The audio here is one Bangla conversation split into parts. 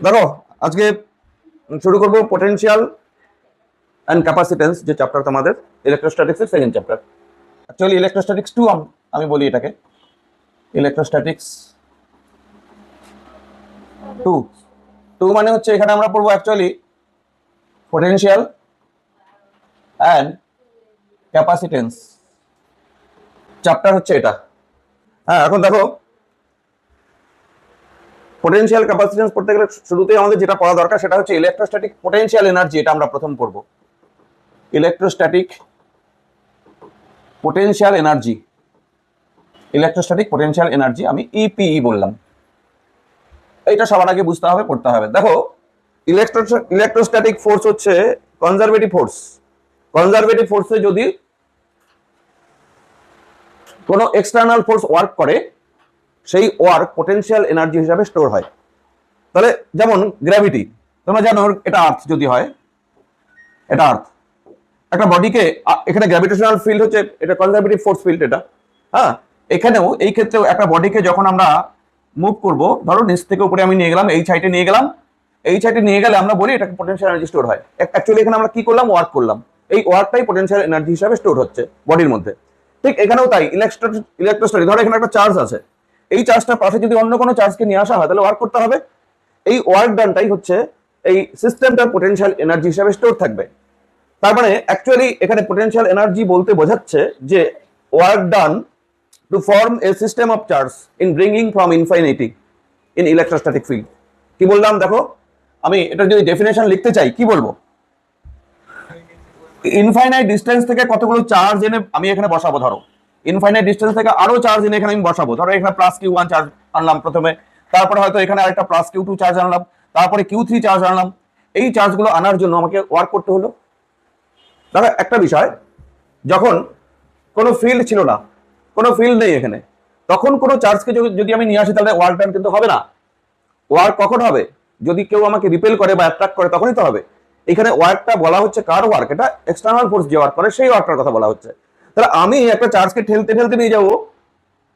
দেখো আজকে শুরু করব পোটেনশিয়াল অ্যান্ড ক্যাপাসিটেন্স, যে চ্যাপ্টার তোমাদের ইলেকট্রোস্ট্যাটিক্সের সেকেন্ড চ্যাপ্টার। অ্যাকচুয়ালি ইলেকট্রোস্ট্যাটিক্স 2 আমি বলি এটাকে। ইলেকট্রোস্ট্যাটিক্স 2 2 মানে হচ্ছে এখানে আমরা পড়বো actually potential and capacitance chapter হচ্ছে এটা। হ্যাঁ, এখন দেখো পোটেনশিয়াল ক্যাপাসিটেন্স পড়তে গেলে শুরুতেই আমাদের যেটা পড়া দরকার সেটা হচ্ছে ইলেকট্রোস্ট্যাটিক পোটেনশিয়াল এনার্জি। এটা আমরা প্রথম পড়বো, electrostatic potential energy. Electrostatic potential energy আমি ইপিই বললাম। এইটা সবার আগে বুঝতে হবে, পড়তে হবে। দেখো ইলেকট্রোস্ট্যাটিক ফোর্স হচ্ছে কনজারভেটিভ ফোর্স। কনজারভেটিভ ফোর্সে যদি কোনো এক্সটার্নাল ফোর্স ওয়ার্ক করে সেই ওয়ার্ক পোটেনশিয়াল এনার্জি হিসাবে স্টোর হয়। তাহলে যেমন গ্র্যাভিটি, তোমরা জানো এটা আর্থ যদি হয়, এটা আর্থ, একটা বডিকে এখানে গ্র্যাভিটেশনাল ফিল্ড হচ্ছে এটা কনজারভেটিভ ফোর্স ফিল্ড এটা। হ্যাঁ, এখানেও এই ক্ষেত্রেও একটা বডিকে যখন আমরা মুভ করব, ধরো নিচ থেকে উপরে আমি নিয়ে গেলাম, এই সাইডে নিয়ে গেলাম, এই সাইডে নিয়ে গেলে আমরা বলি এটাকে পোটেনশিয়াল এনার্জি স্টোর হয়। অ্যাকচুয়ালি এখানে আমরা কি করলাম, ওয়ার্ক করলাম, এই ওয়ার্কটাই পোটেনশিয়াল এনার্জি হিসাবে স্টোর হচ্ছে বডির মধ্যে। ঠিক এখানেও তাই, ইলেকট্রোস্ট্যাটিক, ধরো এখানে একটা চার্জ আছে, এই চার্জটা পাশে যদি অন্য কোনো চার্জকে নিয়ে আসা হয় তাহলে ওয়ার্ক করতে হবে। এই ওয়ার্ক ডানটাই হচ্ছে এই সিস্টেমটার পোটেনশিয়াল এনার্জি হিসাবে স্টোর থাকবে। তার মানে অ্যাকচুয়ালি এখানে পোটেনশিয়াল এনার্জি বলতে বোঝাচ্ছে যে work done to form a system of charge in bringing from infinity in electrostatic field. কি বললাম দেখো, আমি এটা যদি ডেফিনেশন লিখতে চাই কি বলবো, ইনফাইনাইট ডিস্টেন্স থেকে কতগুলো চার্জ এনে আমি এখানে বসাবো। ধরো ইনফাইনাইট ডিস্টেন্স থেকে আরো চার্জ এনে এখানে আমি বসাবো। ধরো এখানে প্লাস Q1 চার্জ আনলাম প্রথমে, তারপরে হয়তো এখানে আরেকটা প্লাস Q2 চার্জ আনলাম, তারপরে Q3 চার্জ আনলাম। এই চার্জগুলো আনার জন্য আমাকে ওয়ার্ক করতে হলো। দেখো একটা বিষয়, যখন কোনো ফিল্ড ছিল না, কোনো ফিল্ড নেই এখানে, তখন কোনো চার্জকে যদি আমি নিয়ে আসি তাহলে ওয়ার্ক ডান কিন্তু হবে না। ওয়ার্ক কখন হবে, যদি কেউ আমাকে রিপেল করে বা অ্যাট্রাক্ট করে তখনই তো হবে। এখানে ওয়ার্কটা বলা হচ্ছে কার ওয়ার্ক, এটা এক্সটার্নাল ফোর্স যে ওয়ার্ক করে সেই ওয়ার্কটার কথা বলা হচ্ছে। তাহলে আমি একটা চার্জকে ঠেলতে ঠেলতে নিয়ে যাবো,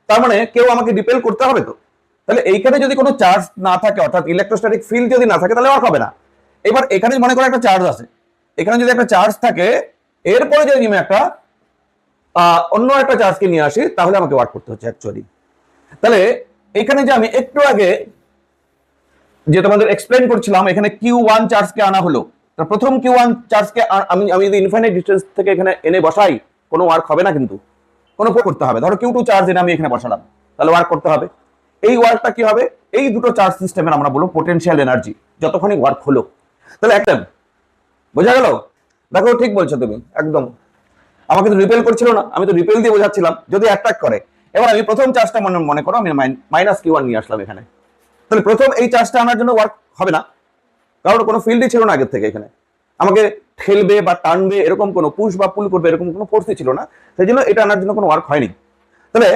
তার মানে কেউ আমাকে রিপেল করতে হবে তো। তাহলে এইখানে যদি কোনো চার্জ না থাকে, অর্থাৎ ইলেকট্রোস্ট্যাটিক ফিল্ড যদি না থাকে তাহলে ওয়ার্ক হবে না। এবার এখানে মনে করো একটা চার্জ আছে, এখানে যদি একটা চার্জ থাকে, এরপরে যদি আমি একটা অন্য একটা চার্জকে নিয়ে আসি তাহলে আমাকে ওয়ার্ক করতে হচ্ছে অ্যাকচুয়ালি। তাহলে এখানে যে আমি একটু আগে যে তোমাদের এক্সপ্লেন করছিলাম, এখানে Q1 চার্জকে আনা হলো, প্রথম Q1 চার্জকে আমি যদি ইনফাইনাইট ডিস্টেন্স থেকে এখানে এনে বসাই কোনো ওয়ার্ক হবে না, কিন্তু কোনো করতে হবে। ধরো Q2 চার্জ এনে আমি এখানে বসালাম, তাহলে ওয়ার্ক করতে হবে। এই ওয়ার্কটা কি হবে, এই দুটো চার্জ সিস্টেমের আমরা বলবো পোটেনশিয়াল এনার্জি যতক্ষণই ওয়ার্ক হলো। তাহলে একদম বোঝা গেল? দেখো ঠিক বলছো তুমি একদম। আমাকে তো রিপেল করছিল না, আমি তো রিপেল দিয়ে বোঝাচ্ছিলাম যদি অ্যাট্রাক্ট করে। এবার আমি প্রথম চার্জটা মনে করো আমি মাইনাস Q1 নিয়ে আসলাম এখানে, তাহলে প্রথম এই চার্জটা আনার জন্য ওয়ার্ক হবে না, কারণ কোনো ফিল্ডই ছিল না আগের থেকে। এখানে আমাকে ঠেলবে বা টানবে এরকম কোনো পুশ বা পুল করবে এরকম কোনো ফোর্সই ছিল না, সেই জন্য এটা আনার জন্য কোনো ওয়ার্ক হয়নি। তাহলে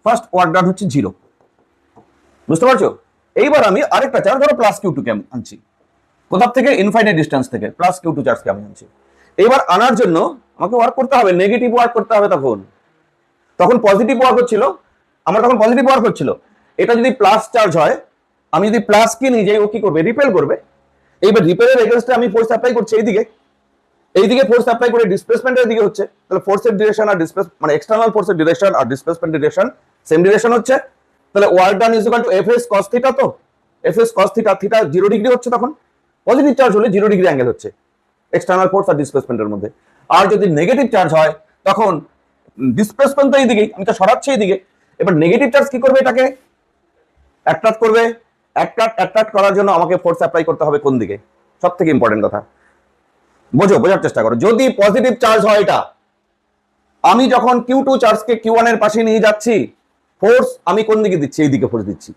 ফার্স্ট ওয়ার্ক ডান হচ্ছে 0, বুঝতে পারছো? এইবার আমি আরেকটা চার্জ ধরো প্লাস Q2 কে আনছি, কোথা থেকে, ইনফাইনাইট ডিস্টেন্স থেকে প্লাস Q2 চার্জকে আমি আনছি। এবার আনার জন্য আমাকে ওয়ার্ক করতে হবে, নেগেটিভ ওয়ার্ক করতে হবে। তখন পজিটিভ ওয়ার্ক হচ্ছিল, আমার তখন পজিটিভ ওয়ার্ক হচ্ছিল। এটা যদি প্লাস চার্জ হয়, আমি যদি প্লাস কি নিয়ে যাই, ও কি করবে, রিপেল করবে। এইবার রিপেলের এগেইনস্টে আমি ফোর্স অ্যাপ্লাই করছি এইদিকে ফোর্স অ্যাপ্লাই করে ডিসপ্লেসমেন্টের দিকে হচ্ছে। তাহলে ফোর্সের ডিরেকশন আর মানে এক্সটার্নাল ফোর্সের ডিরেকশন আর ডিসপ্লেসমেন্ট ডিরেকশন সেম ডিরেকশন হচ্ছে। তাহলে work done is equal two Fs cos theta. তো Fs cos theta, theta 0 degree হচ্ছে, তখন পজিটিভ চার্জ হলে 0 ডিগ্রি অ্যাঙ্গেল হচ্ছে এক্সটার্নাল ফোর্স আর ডিসপ্লেসমেন্টের মধ্যে। আর যদি নেগেটিভ চার্জ হয় তখন ডিসপ্লেসমেন্ট তো এইদিকে, আমি তো সরাচ্ছি এইদিকে। এবার নেগেটিভ চার্জ কি করবে, এটাকে অ্যাট্রাক্ট করবে। অ্যাট্রাক্ট করার জন্য আমাকে ফোর্স অ্যাপ্লাই করতে হবে কোন দিকে, সব থেকে ইম্পর্টেন্ট কথা বোঝার চেষ্টা করো। যদি পজিটিভ চার্জ হয়, এটা আমি যখন Q2 চার্জকে Q1 এর পাশে নিয়ে যাচ্ছি, ফোর্স আমি কোন দিকে দিচ্ছি, এইদিকে ফোর্স দিচ্ছি,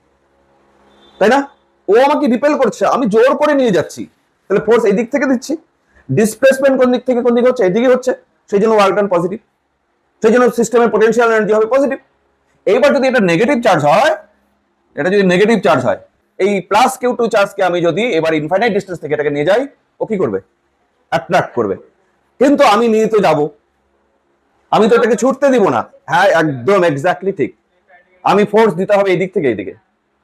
তাই না? ও আমাকে রিপেল করছে, আমি জোর করে নিয়ে যাচ্ছি, তাহলে ফোর্স এই দিক থেকে দিচ্ছি। ডিসপ্লেসমেন্ট কোন দিক থেকে কোন দিকে হচ্ছে, এইদিকে হচ্ছে, সেই জন্য ওয়ার্ক ডান পজিটিভ, সেই জন্য সিস্টেমের পোটেনশিয়াল এনার্জি হবে পজিটিভ। এইবার যদি এটা নেগেটিভ চার্জ হয়, এই প্লাস Q2 চার্জকে আমি যদি এবার ইনফাইনাইট ডিস্টেন্স থেকে এটাকে নিয়ে যাই, ও কি করবে, অ্যাট্রাক্ট করবে। কিন্তু আমি নিয়ে তো যাবো, আমি তো এটাকে ছুটতে দিব না। হ্যাঁ একদম এক্স্যাক্টলি ঠিক, আমি ফোর্স দিতে হবে এই দিক থেকে এইদিকে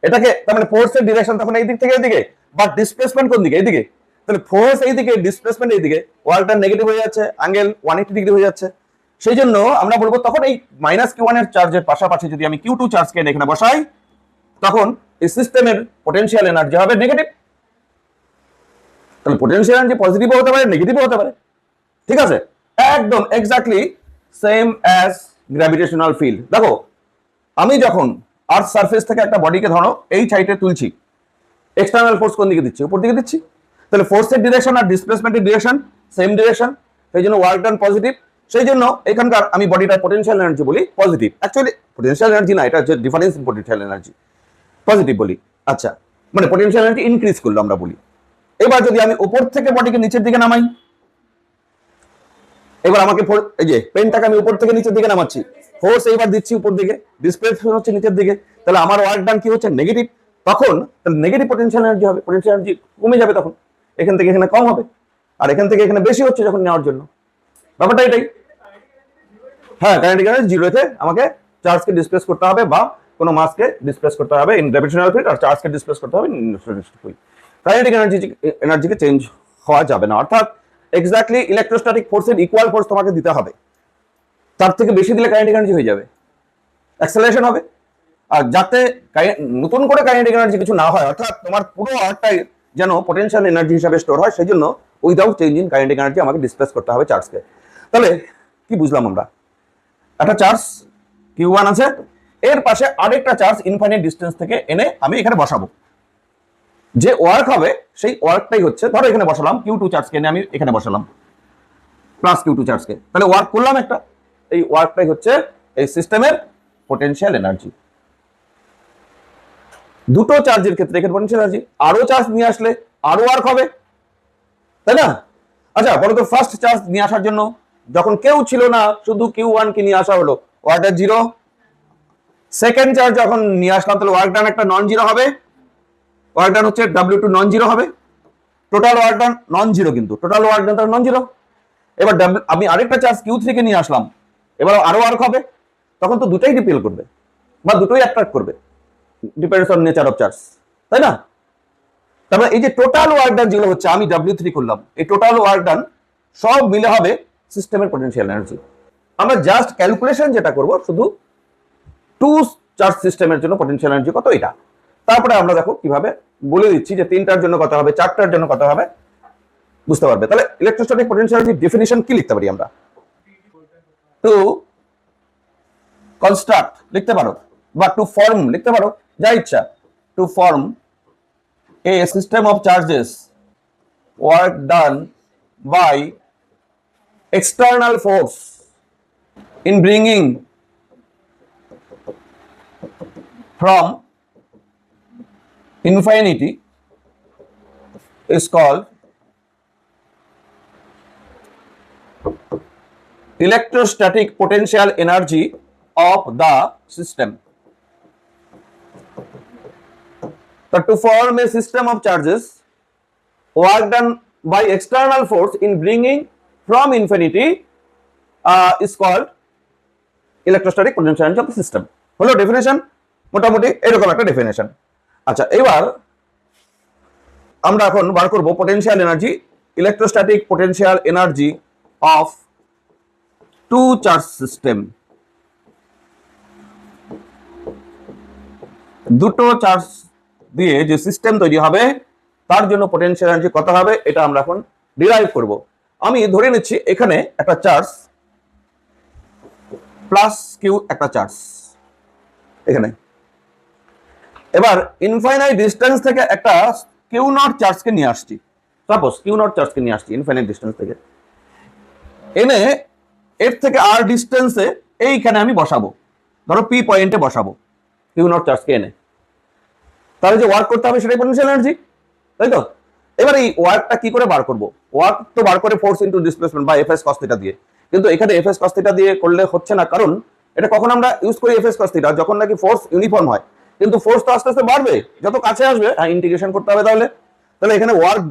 এটাকে, তার মানে ফোর্সের ডিরেকশন তখন এই দিক থেকে এইদিকে, বাট ডিসপ্লেসমেন্ট কোন দিকে? এইদিকে। তাহলে ফোর্স এইদিকে, ডিসপ্লেসমেন্ট এইদিকে, ওয়ার্কটা নেগেটিভ হয়ে যাচ্ছে, অ্যাঙ্গেল 180 ডিগ্রি হয়ে যাচ্ছে। সেই জন্য আমরা বলবো তখন এই -Q1 এর চার্জের পাশাপাশি যদি আমি Q2 চার্জকে এখানে বসাই, তখন এই সিস্টেমের পটেনশিয়াল এনার্জি হবে নেগেটিভ। তাহলে পটেনশিয়াল এনার্জি পজিটিভও হতে পারে, নেগেটিভও হতে পারে। ঠিক আছে, একদম exactly same as gravitational field. দেখো, আমি যখন আর্থ সারফেস থেকে একটা বডিকে ধরো এই সাইডে তুলছি, এক্সটার্নাল ফোর্স কোন দিকে দিচ্ছি? উপর দিকে দিচ্ছি। তাহলে ফোর্সের ডিরেকশন আর ডিসপ্লেসমেন্টের ডিরেকশন সেম ডিরেকশন, সেই জন্য ওয়ার্ক ডান পজিটিভ। সেই জন্য এখানকার আমি বডিটার পটেনশিয়াল এনার্জি বলি পজিটিভ। অ্যাকচুয়ালি পটেনশিয়াল এনার্জি না, এটা হচ্ছে difference in potential energy, positive বলি। আচ্ছা, মানে পটেনশিয়াল এনার্জি ইনক্রিজ করলো আমরা বলি। এবার যদি আমি উপর থেকে বডিকে নিচের দিকে নামাই, এবার আমাকে এই যে পেনটাকে আমি উপর থেকে নিচের দিকে নামাচ্ছি, ফোর্স এইবার দিচ্ছি উপর দিকে, ডিসপ্লেসমেন্ট হচ্ছে নিচের দিকে, তাহলে আমার ওয়ার্ক ডান কি হচ্ছে? নেগেটিভ। তখন নেগেটিভ পটেনশিয়াল এনার্জি হবে, পটেনশিয়াল এনার্জি কমে যাবে, তখন এখান থেকে এখানে কম হবে, আর এখান থেকে এখানে বেশি হচ্ছে যখন নেওয়ার জন্য। ব্যাপারটা এটাই। হ্যাঁ, কাইনেটিক এনার্জি জিরোতে আমাকে চার্জকে ডিসপ্লেস করতে হবে বা কোনো মাসকে ডিসপ্লেস করতে হবে ইন গ্র্যাভিটেশনাল ফিল্ড, আর চার্জকে ডিসপ্লেস করতে হবে ইন ইলেকট্রোস্ট্যাটিক ফিল্ড। কাইনেটিক এনার্জিকে চেঞ্জ হওয়া যাবে না, অর্থাৎ এক্স্যাক্টলি ইলেকট্রোস্ট্যাটিক ফোর্সের ইকুয়াল ফোর্স তোমাকে দিতে হবে, তার থেকে বেশি দিলে কাইনেটিক এনার্জি হয়ে যাবে, অ্যাক্সেলারেশন হবে। আর যাতে নতুন করে কাইনেটিক এনার্জি কিছু না হয়, অর্থাৎ তোমার পুরো আর্টটাই যেন পটেনশিয়াল এনার্জি হিসাবে স্টোর হয়, সেই জন্য উইদাউট চেঞ্জিং কাইনেটিক এনার্জি আমাকে ডিসপ্লেস করতে হবে চার্জকে। তাহলে কি বুঝলাম আমরা? একটা চার্জ Q1 আছে, এর পাশে আরেকটা চার্জ ইনফাইনাইট ডিস্টেন্স থেকে এনে আমি এখানে বসাবো। যে ওয়ার্ক হবে সেই ওয়ার্কটাই হচ্ছে, ধরো এখানে বসালাম Q2 চার্জকে এনে আমি এখানে বসালাম প্লাস Q2 চার্জকে, তাহলে ওয়ার্ক করলাম একটা, এই ওয়ার্কটাই হচ্ছে এই সিস্টেমের পটেনশিয়াল এনার্জি। দুটো চার্জের ক্ষেত্রে এখানে পটেনশিয়াল এনার্জি, আরো চার্জ নিয়ে আসলে আরো ওয়ার্ক হবে, তাই না? আচ্ছা, বলো তো ফার্স্ট চার্জ নিয়ে আসার জন্য যখন কেউ ছিল না, শুধু Q1 কে নিয়ে আসা হলো, ওয়ার্ক জিরো। সেকেন্ড চার্জ যখন নিয়ে আসলাম, তাহলে ওয়ার্ক ডান একটা নন জিরো হবে, ওয়ার্ক ডান হচ্ছে W2 নন জিরো হবে, total work done non zero, কিন্তু টোটাল ওয়ার্ক ডান তার নন জিরো। এবার আমি আরেকটা চার্জ Q3 কে নিয়ে আসলাম, এবার আরো ওয়ার্ক হবে, তখন তো দুটোই রিপেল করবে বা দুটোই অ্যাট্রাক্ট করবে, depends on nature of charge, তাই না? তারপরে এই যে টোটাল ওয়ার্ক ডান যেগুলো হচ্ছে, আমি W3 করলাম, এই টোটাল ওয়ার্ক ডান সব মিলে হবে সিস্টেমের পটেনশিয়াল এনার্জি। আমরা জাস্ট ক্যালকুলেশন যেটা করব, শুধু টু চার্জ সিস্টেমের জন্য পটেনশিয়াল এনার্জি কত এটা, তারপরে আমরা দেখো কিভাবে বলে দিচ্ছি যে তিনটার জন্য কত হবে, চারটার জন্য কত হবে, বুঝতে পারবে। তাহলে ইলেকট্রোস্ট্যাটিক পটেনশিয়াল এনার্জি ডেফিনিশন কি লিখতে পারি আমরা? টু কনস্ট্রাক্ট লিখতে পারো, বা টু ফর্ম লিখতে পারো, যা ইচ্ছা। To form a system of charges work done by external force in bringing from infinity is called electrostatic potential energy of the system. To form a system of charges work done by external force in bringing from infinity is called electrostatic potential energy of the system. হলো ডেফিনেশন, মোটামুটি এরকম একটা ডেফিনেশন। আচ্ছা, এবার আমরা এখন বার করব potential energy, electrostatic potential energy of two charge system. দুটো চার্জ দিয়ে যে সিস্টেম তৈরি হবে, তার জন্য পটেনশিয়াল এনার্জি কত হবে, এটা আমরা এখন ডিরাইভ করব। আমি ধরে নিচ্ছি এখানে একটা চার্জ প্লাস কিউ, একটা চার্জ এখানে। এবার ইনফাইনাইট ডিস্টেন্স থেকে একটা কিউ নট চার্জকে নিয়ে আসছি, সাপোজ কিউ নট চার্জকে নিয়ে আসছি ইনফাইনাইট ডিস্টেন্স থেকে এনে, এর থেকে আর ডিস্টেন্সে এইখানে আমি বসাবো, ধরো পি পয়েন্টে বসাবো কিউ নট চার্জকে এনে। তাহলে যে ওয়ার্ক করতে হবে সেটাই পটেনশিয়াল এনার্জি, তাই তো? এবার এই ওয়ার্কটা কি করে বার করব? ওয়ার্ক তো বার করে ফোর্স ইনটু ডিসপ্লেসমেন্ট বা এফএস কস থিটা দিয়ে, কিন্তু এখানে এফএস কস থিটা দিয়ে করলে হচ্ছে না, কারণ এটা কখন আমরা ইউজ করি এফএস কস থিটা, যখন নাকি ফোর্স ইউনিফর্ম হয়, কিন্তু ফোর্স তো আস্তে আস্তে বাড়বে যত কাছে আসবে। ইন্টিগ্রেশন করতে হবে, তাহলে এখানে ওয়ার্ক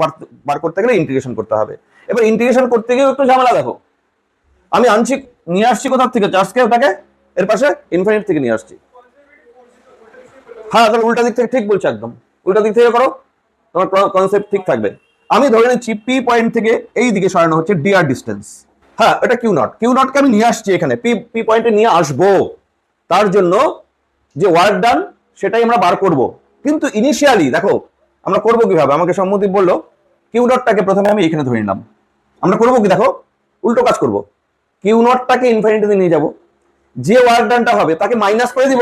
বার করতে গেলে ইন্টিগ্রেশন করতে হবে। এবার ইন্টিগ্রেশন করতে গিয়ে একটু ঝামেলা, দেখো আমি আনছি, নিয়ে আসছি কোথার থেকে চার্জকে, ওটাকে এর পাশে ইনফিনিট থেকে নিয়ে আসছি। হ্যাঁ, তাহলে উল্টা দিক থেকে, ঠিক বলছো একদম, উল্টা দিক থেকে করো, তোমার কনসেপ্ট ঠিক থাকবে। আমি ধরে নিচ্ছি পি পয়েন্ট থেকে এই দিকে সরানো হচ্ছে ডিআর ডিস্টেন্স। হ্যাঁ, এটা কিউ নট, কিউ নটকে আমি নিয়ে আসছি এখানে, পি পি পয়েন্টে নিয়ে আসবো। তার জন্য যে ওয়ার্ক ডান সেটাই আমরা বার করব। কিন্তু ইনিশিয়ালি দেখো আমরা করব কিভাবে, আমাকে সম্মতি বললো কিউ নটটাকে প্রথমে আমি এখানে ধরে নিলাম। আমরা করবো কি দেখো, উল্টো কাজ করব। কিউ নটটাকে ইনফিনিটিতে নিয়ে যাব, যে ওয়ার্ক ডানটা হবে তাকে মাইনাস করে দিব,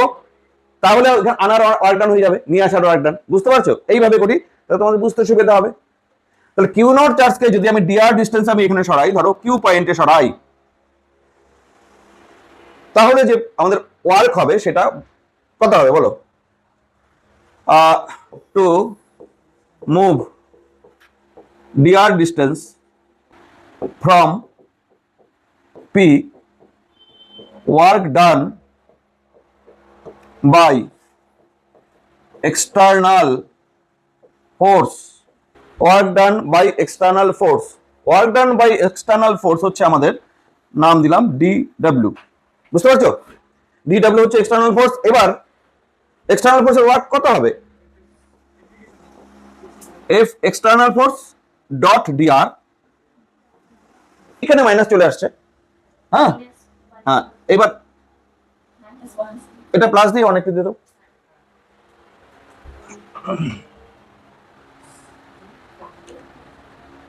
তাহলে আনার ওয়ার্ক ডান হয়ে যাবে, নিয়ে আসার ওয়ার্ক ডান। বুঝতে পারছো? এইভাবে করি তাহলে তোমাদের বুঝতে সুবিধা হবে। তাহলে কিউ নট চার্জকে যদি আমি ডিআর ডিস্টেন্স আমি এখানে সরাই, ধরো কিউ পয়েন্টে সরাই, তাহলে যে আমাদের ওয়ার্ক হবে সেটা কত হবে বলো? To move D R distance from P, work done by external force, work done by external force, work done by external force হচ্ছে আমাদের নাম দিলাম DW। বুঝতে পারছো? DW হচ্ছে এক্সটার্নাল ফোর্স। এবার এক্সটার্নাল ফোর্সের ওয়ার্ক কত হবে? F external force dot DR, এখানে মাইনাস চলে আসছে। হ্যাঁ হ্যাঁ, এবার এটা প্লাস দিয়ে অনেকটা দিয়ে দাও।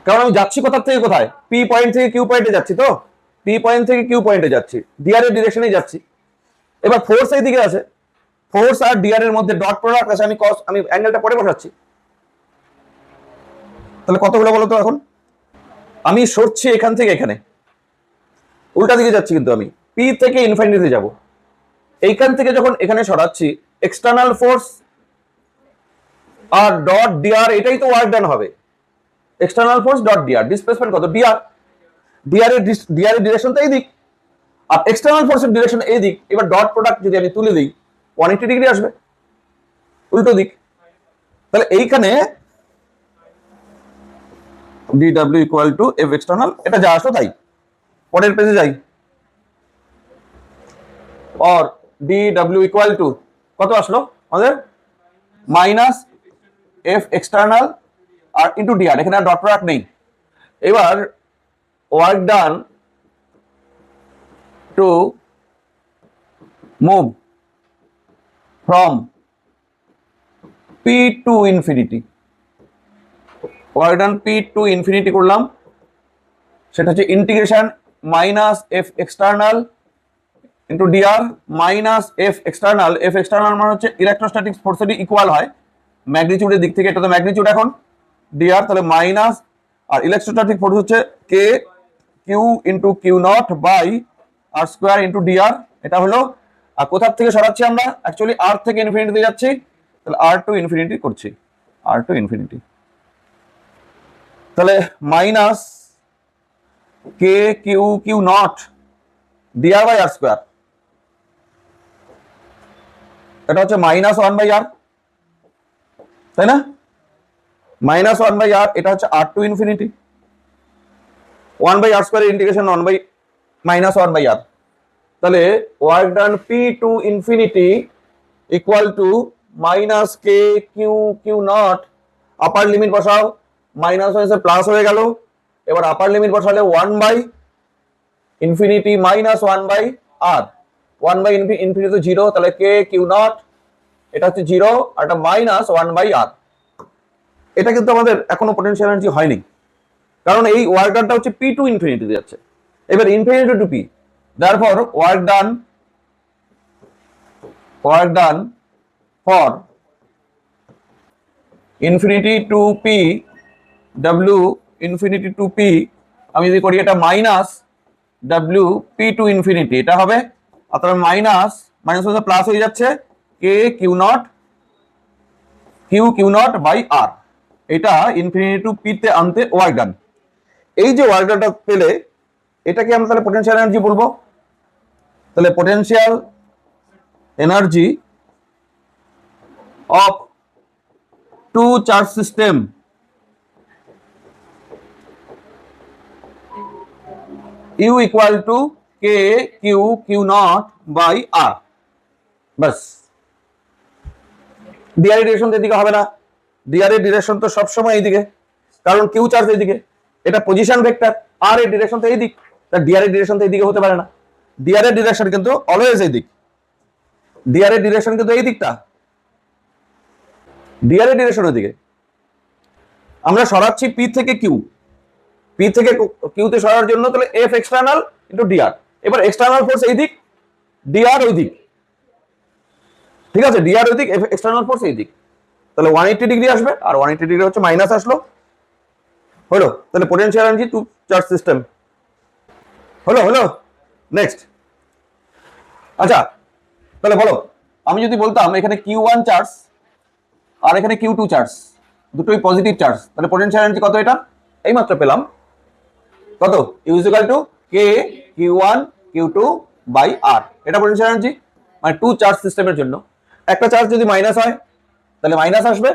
কারণ আমি যাচ্ছি কোথা থেকে কোথায়, পি পয়েন্ট থেকে কিউ পয়েন্টে যাচ্ছি, তো পি পয়েন্ট থেকে কিউ পয়েন্টে যাচ্ছি, ডিআর এর ডিরেকশনে যাচ্ছি। এবার ফোর্স এই দিকে আছে, ফোর্স আর ডিআর এর মধ্যে ডট প্রোডাক্ট আছে, আমি অ্যাঙ্গেলটা পরে বসাচ্ছি। তাহলে কতগুলো বলো তো? এখন আমি সরছি এখান থেকে এখানে, উল্টা দিকে যাচ্ছি, কিন্তু আমি পি থেকে ইনফিনিটিতে যাব। এইখান থেকে যখন এখানে সরাচ্ছি, এক্সটার্নাল ফোর্স আর ডট ডিআর, এটাই তো ওয়ার্ক ডান হবে। External force dot dr, displacement কত? ডিআর, ডিআর এর ডিরেকশন তো এই দিক, আর এক্সটার্নাল ফোর্সের ডিরেকশন এই দিক। এবার ডট প্রোডাক্ট যদি আমি তুলে দিই 180 ডিগ্রি আসবে, উল্টো দিক। তাহলে এইখানে DW equal to F external, এটা যা আসলো তাই। পরের পেজে যাই। और DW ইকুয়াল টু কত আসলো আমাদের? মাইনাস F এক্সটার্নাল আর ইন্টু ডিআর, এখানে আর ডট প্রোডাক্ট নেই। এবার work done to move from P to infinity, work done P to infinity করলাম, সেটা হচ্ছে integration minus F external into D R minus F external. F external মানে হচ্ছে ইলেকট্রোস্ট্যাটিক ফোর্সের ইকুয়াল হয় ম্যাগনিটিউডের দিক থেকে, এটা তো ম্যাগনিটিউড এখন ডিআর, তাহলে মাইনাস, আর ইলেকট্রোস্ট্যাটিক ফোর্স হচ্ছে k q into q not by R square into dr. এটা হলো, আর কোথার থেকে সরাচ্ছি আমরা? অ্যাকচুয়ালি আর থেকে ইনফিনিটিতে যাচ্ছি, তাহলে আর টু ইনফিনিটি করছি, আর টু ইনফিনিটি। তাহলে minus K Q Q naught D R by R square, এটা হচ্ছে মাইনাস 1/r, তাই না? মাইনাস 1/r, এটা হচ্ছে r to infinity, 1/r square integration 1 by minus 1/r। তাহলে work done P to infinity equal to minus K Q Q not, upper limit বসাও, মাইনাস হয়েছে প্লাস হয়ে গেল। এবার আপার লিমিট বসালে 1 by infinity minus 1/r, 1 by infinity 0, তাহলে কে কিউ নট এটা হচ্ছে 0, আর এটা মাইনাস 1/r। এটা কিন্তু আমাদের এখনো পোটেনশিয়াল এনার্জি হয়নি, কারণ এই ওয়ার্ক ডানটা হচ্ছে পি টু ইনফিনিটিতে যাচ্ছে। এবার infinity two P, therefore work done for infinity two P, W infinity two P, আমি যদি করি এটা minus W P to infinity, এটা হবে, আর তারপরে মাইনাস মাইনাস প্লাস হয়ে যাচ্ছে কে কিউ নট বাই আর, এটা ইনফিনিটি টু পি তে আনতে ওয়ার্ক ডান। এই যে ওয়ার্ক ডানটা পেলে এটাকে আমরা তাহলে পোটেনশিয়াল এনার্জি বলবো। তাহলে potential energy of two charge system U equal to K Q Q not by R, বাস। ডিআর ডিরেকশন এদিকে হবে না, ডিআর এর ডিরেকশন তো সবসময় এইদিকে, কারণ কিউ চার্জ এইদিকে, এটা পজিশন ভেক্টর, আর এর ডিরেকশন তো এইদিক, তা ডিআর এর ডিরেকশন তো এইদিকে হতে পারে না। ডিআর এর ডিরেকশন কিন্তু অলওয়েজ এইদিক, ডিআর এর ডিরেকশন কিন্তু এই দিকটা, ডিআর এর ডিরেকশন ওইদিকে। আমরা সরাচ্ছি পি থেকে কিউ, পি থেকে কিউতে সরার জন্য তাহলে এফ এক্সটার্নাল ইন্টু ডিআর। এবার এক্সটার্নাল ফোর্স এই দিক, ডিআর ওই দিক, ঠিক আছে, ডিআর ওই দিক, এফ এক্সটার্নাল ফোর্স এই দিক, তাহলে 180 ডিগ্রি আসবে, আর 180 ডিগ্রি হচ্ছে মাইনাস আসলো, হলো। তাহলে potential energy two charge system হলো, হলো। নেক্সট, আচ্ছা তাহলে বলো, আমি যদি বলতাম এখানে Q1 চার্জ আর এখানে Q2 চার্জ, দুটোই পজিটিভ চার্জ, তাহলে পোটেনশিয়াল এনার্জি কত? এটা এইমাত্র পেলাম, কত? U is equal to K Q1 Q2 by r, এটা পোটেনশিয়াল এনার্জি, মানে টু চার্জ সিস্টেমের জন্য। একটা চার্জ যদি মাইনাস হয় তাহলে মাইনাস আসবে,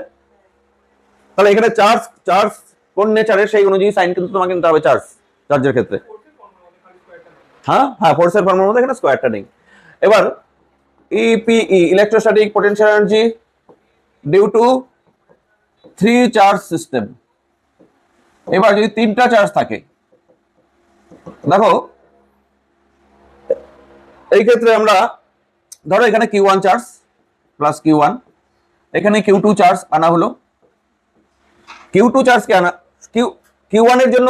তাহলে এখানে চার্জ চার্জ কোন নেচারের সেই অনুযায়ী সাইন কিন্তু তোমাকে নিতে হবে চার্জ, চার্জের ক্ষেত্রে। হ্যাঁ হ্যাঁ, ফোর্সের ফর্মুলার মধ্যে এখানে স্কয়ারটা নেই। এবার EPE electrostatic potential energy due to 3 charge system. এবার যদি 3টা চার্জ থাকে, দেখো এই ক্ষেত্রে আমরা ধরো এখানে Q1 চার্জ প্লাস Q1, এখানে Q2 চার্জ আনা হলো। Q2 চার্জ কে আনা, Q1 এর জন্য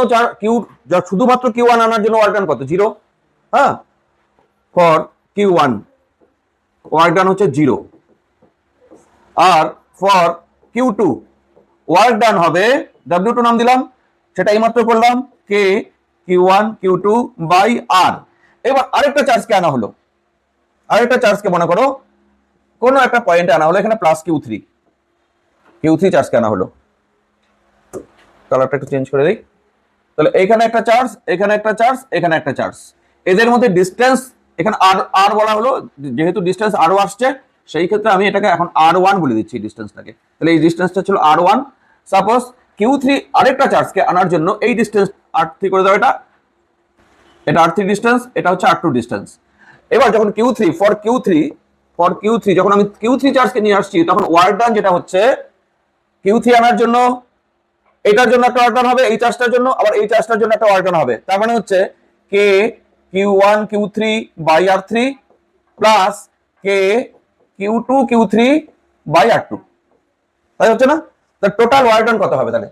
শুধুমাত্র Q1 আনার জন্য ওয়ার্ক ডান কত? 0। হ্যাঁ, ফর Q1 ওয়ার্ক ডান হচ্ছে 0, আর ফর Q2 ওয়ার্ক ডান হবে W2 নাম দিলাম, সেটা এইমাত্র করলাম, কে Q1 Q2 বাই আর। এবার আরেকটা চার্জকে আনা হলো, আরেকটা চার্জকে মনে করো কোন একটা পয়েন্টে আনা হলো, এখানে প্লাস Q3 চার্জকে আনা হলো। কালারটা একটু চেঞ্জ করে দিই, তাহলে এখানে একটা চার্জ, এখানে একটা চার্জ, এখানে একটা চার্জ, এদের মধ্যে ডিসটেন্স এখানে আর বলা হলো, যেহেতু ডিসটেন্স আরও আসছে সেই ক্ষেত্রে আমি এটাকে এখন R1 বলে দিচ্ছি ডিসটেন্সটাকে। তাহলে এই ডিসটেন্সটা ছিল R1। সাপোজ Q3 আরেকটা চার্জকে আনার জন্য এই ডিসটেন্স R3 করে দাও, এটা R3 ডিসটেন্স, এটা হচ্ছে R2 ডিসটেন্স। এবার যখন ফর Q3 যখন আমি Q3 চার্জকে নিয়ে আসছি, তখন ওয়ার্ক ডান যেটা হচ্ছে Q3 আনার জন্য এটার জন্য একটা ওয়ার্ক ডান হবে, এই চার্জটার জন্য, আবার এই চার্জটার জন্য একটা ওয়ার্ক ডান হবে। তার মানে হচ্ছে K Q1 Q3 by R3 plus K Q2 Q3 by R2, তাই হচ্ছে না? তার টোটাল ওয়ার্ক ডান কত হবে তাহলে?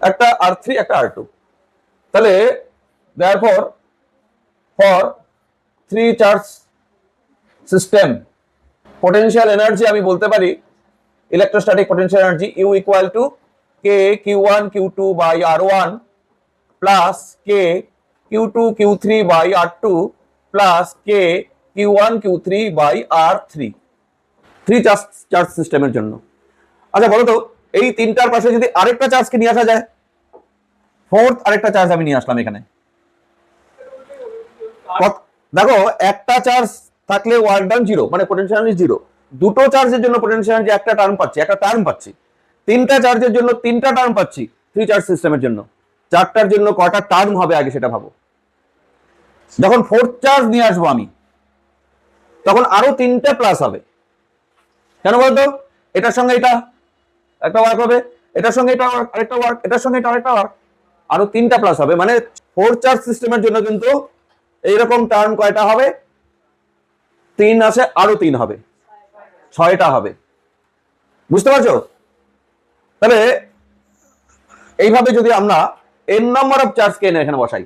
একটা R3 একটা R2। তাহলে therefore for 3 charge system potential energy আমি বলতে পারি, electrostatic potential energy U equal to K Q1 Q2 by R1 plus K Q2 Q3 by R2 plus K Q1 Q3 by R3, 3 charge সিস্টেমের জন্য। আচ্ছা বলো তো, এই তিনটার পাশে যদি আরেকটা চার্জকে নিয়ে আসা যায়, ফোর্থ আরেকটা চার্জ আমি নিয়ে আসলাম এখানে, দেখো একটা চার্জ থাকলে ওয়ার্ক ডান 0, মানে পোটেনশিয়াল এনার্জি 0। দুটো চার্জের জন্য পোটেনশিয়াল এনার্জি একটা টার্ম পাচ্ছি, তিনটা চার্জের জন্য তিনটা টার্ম পাচ্ছি, 3 চার্জ সিস্টেমের জন্য। চারটার জন্য কয়টা টার্ম হবে আগে সেটা ভাবো। যখন ফোর্থ চার্জ নিয়ে আসবো আমি, তখন আরো 3টে প্লাস হবে। কেন বলতো? এটার সঙ্গে এটা একটা ওয়ার্ক হবে, এটার সঙ্গে এটা আরেকটা ওয়ার্ক, এটার সঙ্গে এটা আরেকটা ওয়ার্ক, আরো 3টা প্লাস হবে। মানে ফোর্থ চার্জ সিস্টেমের জন্য কিন্তু এইরকম টার্ম কয়টা হবে? 3 আছে, আরো 3 হবে, 6টা হবে। বুঝতে পারছো? তাহলে এইভাবে যদি আমরা n নাম্বার অফ চার্জকে এখানে বসাই,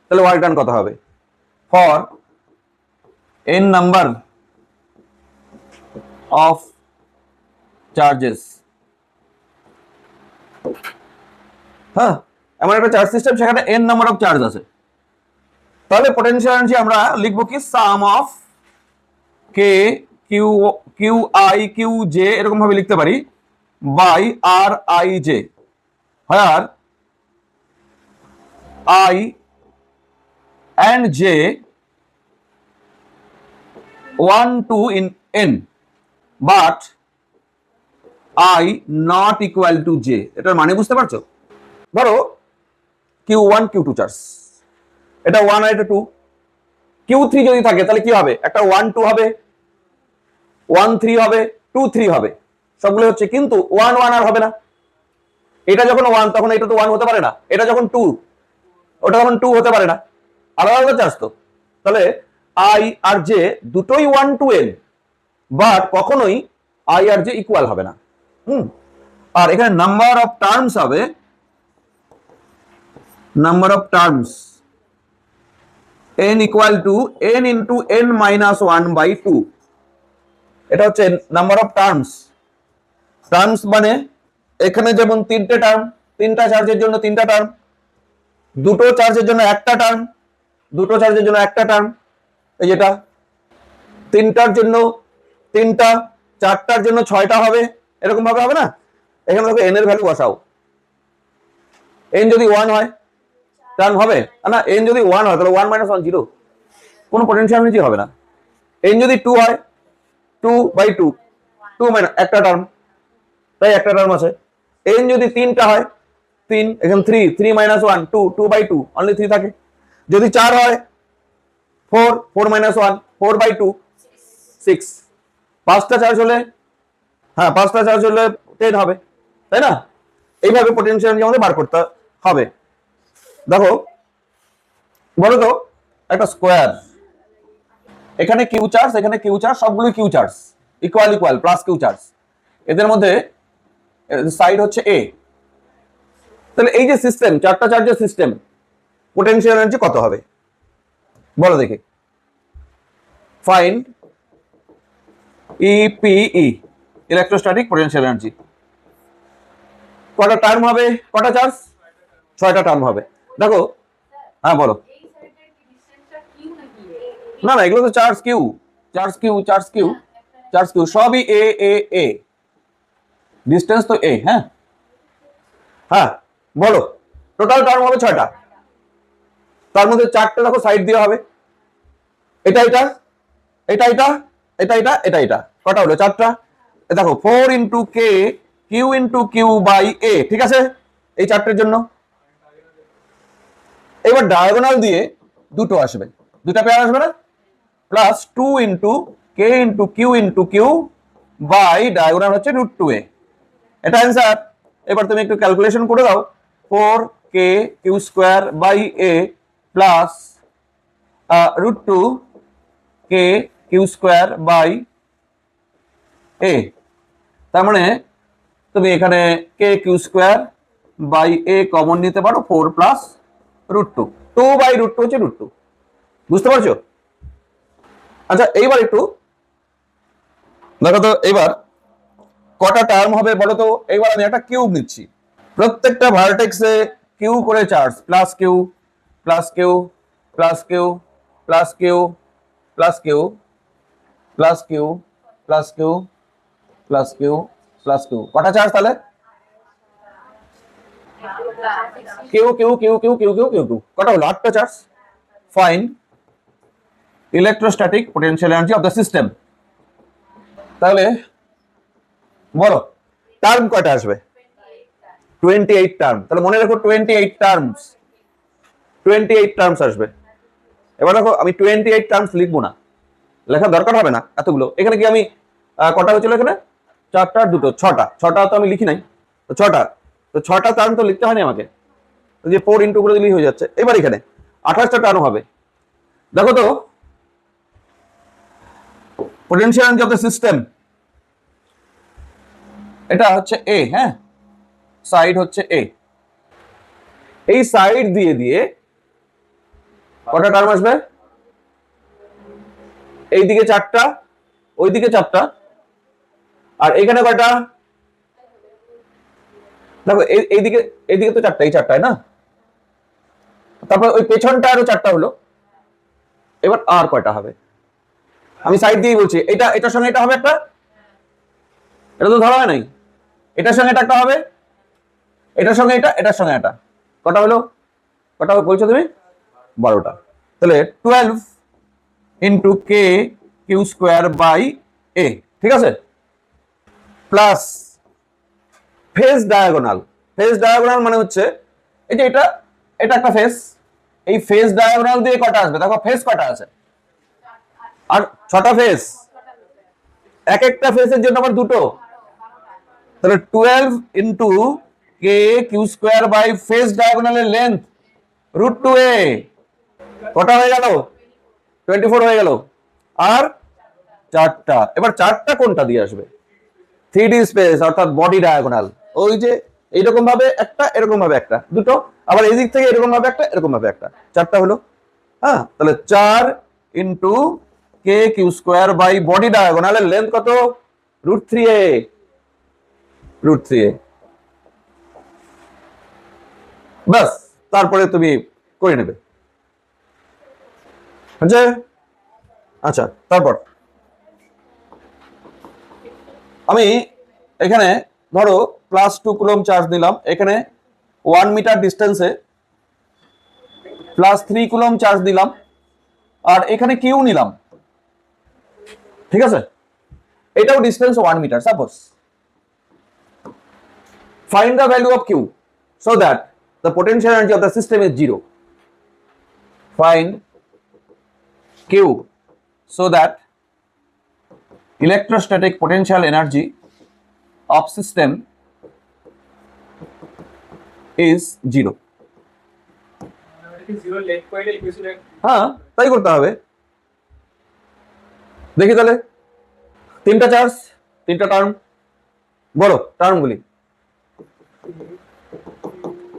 তাহলে ওয়ার্ক ডান কত হবে? For n number of charges, হ্যাঁ, এমন একটা চার্জ সিস্টেম সেখানে n নাম্বার অফ চার্জ আছে, তাহলে পোটেনশিয়াল এনার্জি আমরা লিখবো কি sum of k q i q j, এরকম ভাবে লিখতে পারি, by r i j, where I and J 1 2 in n but I not equal to J। এটার মানে বুঝতে পারছো? ধরো Q1 Q2 চার্জ, এটা 1 আর এটা 2, Q3 যদি থাকে তাহলে কি হবে? একটা 1 2 হবে, 1 3 হবে, 2 3 হবে। সবগুলো হচ্ছে, কিন্তু 1 1 আর হবে না। এটা যখন 1 তখন এটা তো 1 হতে পারে না, এটা যখন 2 ওটা তখন 2 হতে পারে না, আলাদা আলাদা চার্জ তো। তাহলে আই আর জে দুটোই 1 to n, বাট কখনোই আই আর জে ইকুয়াল হবে না। আর এখানে নাম্বার অফ টার্মস হবে number of terms n equal to n into n minus 1/2। এটা হচ্ছে নাম্বার অফ টার্মস। টার্মস মানে এখানে যেমন তিনটে টার্ম, তিনটা চার্জের জন্য তিনটা টার্ম, দুটো চার্জের জন্য একটা টার্ম, দুটো চার্জের জন্য একটা টার্ম, এই যেটা তিনটার জন্য তিনটা, চারটার জন্য 6টা হবে, এরকম ভাবে হবে না। এখানে দেখো n এর ভ্যালু বসাও, n যদি 1 হয় টার্ম হবে না, n যদি 1 হয় তাহলে 1 - 1 0, কোনো পটেনশিয়াল এনার্জি হবে না। n যদি 2 হয় 2/2, 2 মানে একটা টার্ম, তাই একটা টার্ম আছে। n যদি 3টা হয় 3, এখানে 3, 3 - 1 2, 2/2 অনলি 3 থাকে। যদি 4 হয় 4, 4 - 1 4/2 6। পাঁচটা চার্জ হলে, হ্যাঁ 5টা চার্জ হলে 10 হবে, তাই না। এইভাবে পটেনশিয়াল এনার্জি আমাদের বার করতে হবে। দেখো বলো তো একটা স্কোয়ার, এখানে কিউ চার্জ, এখানে কিউ চার্জ, সবগুলো Q charge, equal equal plus Q charge, এদের মধ্যে সাইড হচ্ছে এ। তাহলে এই যে সিস্টেম, চারটা চার্জের সিস্টেম, পোটেনশিয়াল এনার্জি কত হবে বলো দেখি। Find EPE, electrostatic potential energy. কটা টার্ম হবে, কটা চার্জ, 6টা টার্ম হবে। দেখো, হ্যাঁ বলো। না না, এগুলো তো charge Q, charge Q, charge Q, charge Q, সবই এ এ এ, ডিস্টেন্স তো এ। হ্যাঁ হ্যাঁ বলো, টোটাল টার্ম হবে 6টা, তার মধ্যে 4টে দেখো সাইড দিয়ে হবে, এটা এটা এটা এটা এটা এটা এটা এটা, কটা হলো 4টা। দেখো 4 into k q into Q by a, ঠিক আছে, এই 4টের জন্য। এবার ডায়াগোনাল দিয়ে দুটো আসবে, দুটা পেয়ার আসবে না, plus 2 into K into Q by diagonal হচ্ছে √2a, এটা অ্যান্সার। এবার তুমি একটু ক্যালকুলেশন করে দাও, 4k² by a plus √2k² by a, তার মানে তুমি এখানে k² বাই a কমন নিতে পারো, 4 প্লাস √2, 2/√2 হচ্ছে √2, বুঝতে পারছো। আচ্ছা এইবার একটু দেখো তো, এবার কটা টার্ম হবে বলো তো। এবার আমি একটা কিউব নিচ্ছি, প্রত্যেকটা ভার্টেক্সে কিউ করে charge, plus q plus q plus q plus q plus q plus q plus q plus q plus q, কটা চার্জ তাহলে, q q q q q q q q, কটা হলো 8টা charge. Find electrostatic potential energy of the system. তাহলে বলো টার্ম কয়টা আসবে, 28 টার্ম। তাহলে মনে রাখো 28 টার্মস, 28 টার্মস আসবে। এবার দেখো আমি 28 টার্মস লিখবো না, লেখার দরকার হবে না এতগুলো। এখানে কি আমি কটা হয়েছিল, এখানে 4টা আর 2টো 6টা, 6টা তো আমি লিখি নাই, তো 6টা, তো 6টা টার্ম তো লিখতে হয়নি আমাকে, যে 4 ইন্টু করে দিলেই হয়ে যাচ্ছে। এবার এখানে 28টা টার্ম হবে। দেখো তো potential energy of the system, এটা হচ্ছে এ, হ্যাঁ সাইড হচ্ছে এ, এই সাইড দিয়ে দিয়ে কটা টার্ম আসবে, এইদিকে 4টা, ওইদিকে 4টা, আর এখানে কয়টা, দেখো এইদিকে, এইদিকে তো 4টা, এই 4টায় না, তারপর ওই পেছনটা আরো 4টা হলো। এবার আর কয়টা হবে, আমি সাইড দিয়েই বলছি, এটা এটার সঙ্গে এটা হবে একটা, এটা তো ধরা হয় নাই, এটার সঙ্গে এটা একটা হবে, এটার সঙ্গে এটা, এটার সঙ্গে এটা, কটা হলো, কটা বলছো তুমি, 12টা। তাহলে 12 into k q square by a, ঠিক আছে, plus face diagonal. Face diagonal মানে হচ্ছে এই যে এটা, এটা একটা ফেজ, এই ফেজ ডায়াগোনাল দিয়ে কটা আসবে, দেখো ফেজ কটা আছে, আর 6টা ফেজ, এক একটা ফেজের জন্য আবার দুটো, তাহলে 12 into k q square by face ডায়াগোনালের লেন্থ √2a, কটা হয়ে গেল? 24 হয়ে গেল। আর চারটা, এবার চারটা কোনটা দিয়ে আসবে? 3D স্পেস অর্থাৎ বডি ডায়াগোনাল, ওই যে এইরকম ভাবে একটা, এরকম ভাবে একটা, দুটো, আবার এই দিক থেকে এরকম ভাবে একটা, এরকম ভাবে একটা, চারটা হলো। হ্যাঁ, তাহলে 4 into k q square by body ডায়াগোনালের লেন্থ কত? √3a, √3a। বাস, তারপরে তুমি করে নেবে। আচ্ছা, তারপর আমি এখানে ধরো +2 কুলম্ব চার্জ দিলাম, এখানে 1 মিটার ডিস্টেন্সে +3 কুলম্ব চার্জ দিলাম, আর এখানে কিউ নিলাম, ঠিক আছে? এটাও distance 1 metre. Suppose find the value of Q so that the potential energy of the system is 0। Find Q so that electrostatic potential energy of system is 0। হ্যাঁ, তাই করতে হবে। দেখি তাহলে, তিনটা চার্জ, তিনটা টার্ম, বলো টার্মগুলি।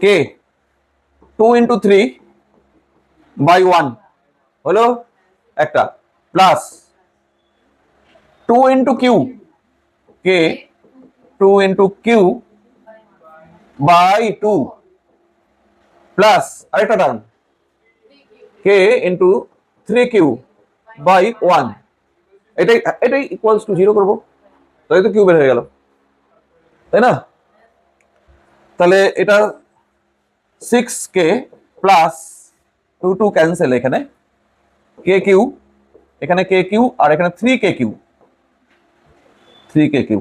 কে 2 ইন্টু 3 বাই 1 হলো একটা, plus 2 into q, k 2 into Q by 2 plus আরেকটা term k into 3 q by 1, এটাই ইকুয়ালস টু 0 করবো, তাই তো কিউ বের হয়ে গেল, তাই না? তাহলে এটা 6k প্লাস 2 ক্যান্সেল, এখানে কে কিউ, এখানে কে কিউ, আর এখানে 3k Q, 3k Q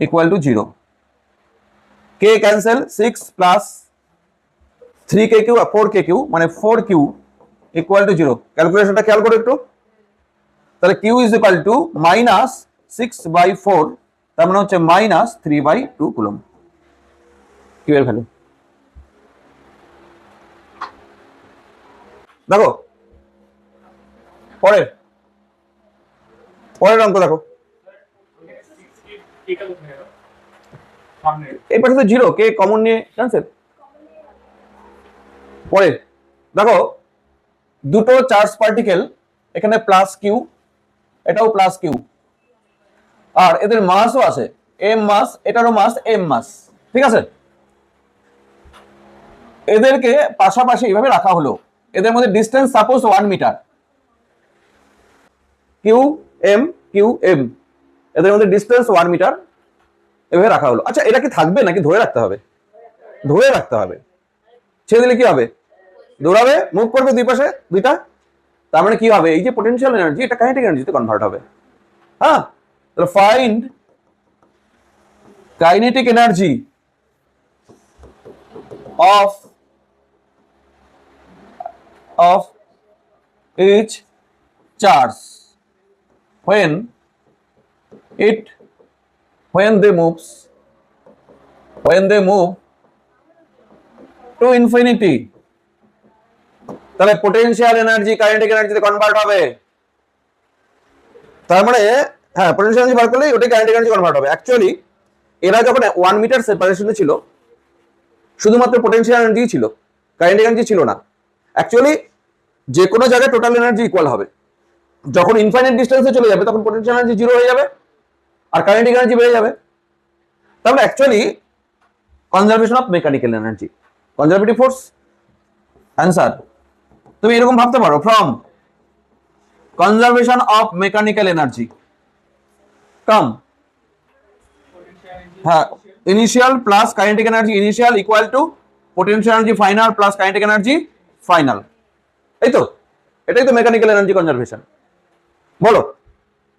equal to 0। K cancel, 6 plus 3k Q আর 4k কিউ মানে 4q ইকুয়াল টু 0। ক্যালকুলেশনটা খেয়াল করো একটু। তাহলে কিউ ইজ ইকুয়াল টু -6/4, তার মানে হচ্ছে -3/2 কুলম্ব কিউ এর ভ্যালু। দেখো পরের অঙ্ক দেখো, এই পাশে তো 0, কে কমন নিয়ে ক্যান্সেল। পরে দেখো দুটো চার্জ পার্টিকেল, এখানে প্লাস কিউ, এটাও প্লাস কিউ, আর এদের মাসও আছে এম মাস, এটারও মাস এম মাস, ঠিক আছে? এদেরকে পাশাপাশি এইভাবে রাখা হলো, এদের মধ্যে distance suppose 1 metre, Q M, এদের মধ্যে ডিস্টেন্স 1 মিটার, এভাবে রাখা হলো। আচ্ছা, এটা কি থাকবে নাকি ধরে রাখতে হবে? ধরে রাখতে হবে। ছেড়ে দিলে কি হবে? দৌড়াবে, মুভ করবে দুই পাশে দুইটা, তার মানে কি হবে? এই যে পোটেনশিয়াল এনার্জি, এটা কাইনেটিক এনার্জিতে কনভার্ট হবে। হ্যাঁ, তাহলে find kinetic energy of each charge when they move to infinity। তাহলে পোটেনশিয়াল এনার্জি কাইনেটিক এনার্জিতে কনভার্ট হবে, তার মানে হ্যাঁ, পোটেনশিয়াল এনার্জি বার করলেই ওটা কাইনেটিক এনার্জি কনভার্ট হবে। অ্যাকচুয়ালি এরা যখন 1 মিটার সেপারেশনে ছিল, শুধুমাত্র পোটেনশিয়াল এনার্জি ছিল, কাইনেটিক এনার্জি ছিল না। অ্যাকচুয়ালি যে কোনো জায়গায় টোটাল এনার্জি ইকুয়াল হবে। যখন ইনফাইনাইট ডিস্টেন্সে চলে যাবে তখন পোটেনশিয়াল এনার্জি 0 হয়ে যাবে আর কাইনেটিক এনার্জি বেড়ে যাবে। তাহলে actually conservation of mechanical energy, conservative force. Answer তুমি এরকম ভাবতে পারো, from conservation of mechanical energy come, হ্যাঁ, initial plus kinetic energy initial equal to potential energy final plus kinetic energy final. এই তো, এটাই তো মেকানিক্যাল এনার্জি কনজারভেশন। বলো,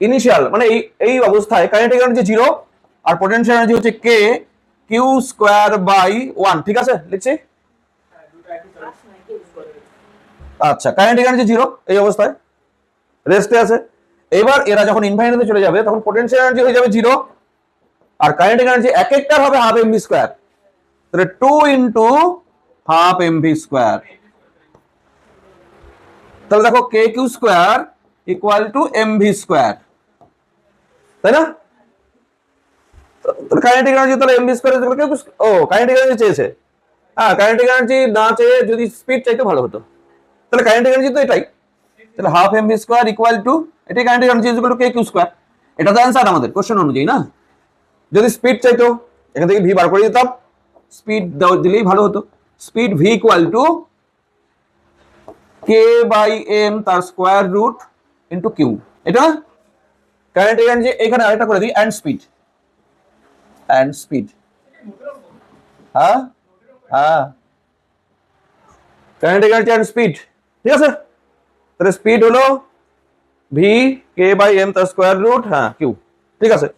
ইনিশিয়াল মানে এই অবস্থায় কাইনেটিক এনার্জি 0 আর পোটেনশিয়াল এনার্জি হচ্ছে কে কিউ স্কোয়ার বাই 1, ঠিক আছে? লিখছি। আচ্ছা, কাইনেটিক এনার্জি 0 এই অবস্থায় রেস্টে আছে। এবার এরা যখন ইনফাইনাইটে চলে যাবে তখন পোটেনশিয়াল এনার্জি হয়ে যাবে 0 আর কাইনেটিক এনার্জি এক একটার হবে হাফ এমভি স্কোয়ার, তাহলে 2 ইন্টু হাফ এমভি স্কোয়ার। তাহলে দেখো k q square equal to mv square, তাই না? কাইনেটিক এনার্জি তাহলে এমভি স্কোয়ার, ও কাইনেটিক এনার্জি চেয়েছে, হ্যাঁ কাইনেটিক এনার্জি না চেয়ে যদি স্পিড চাইতো ভালো হতো। তাহলে কাইনেটিক এনার্জি তো এটাই, তাহলে half mv square equal to এটাই kinetic energy equal to K q square. এটা তো অ্যান্সার আমাদের কোশ্চেন অনুযায়ী না। যদি স্পিড চাইতো এখান থেকে ভি বার করে দিতাম, স্পিড দিলেই ভালো হতো। Speed V equal to K by M তার স্কোয়ার রুট ইন্টু কিউ, এটা কাইনেটিক এনার্জি। এখানে আরেকটা করে দিই, অ্যান্ড স্পিড, হ্যাঁ হ্যাঁ কাইনেটিক এনার্জি অ্যান্ড স্পিড, ঠিক আছে। তাহলে স্পিড হলো ভি কে বাই এম তার স্কোয়ার রুট, হ্যাঁ কিউ, ঠিক আছে।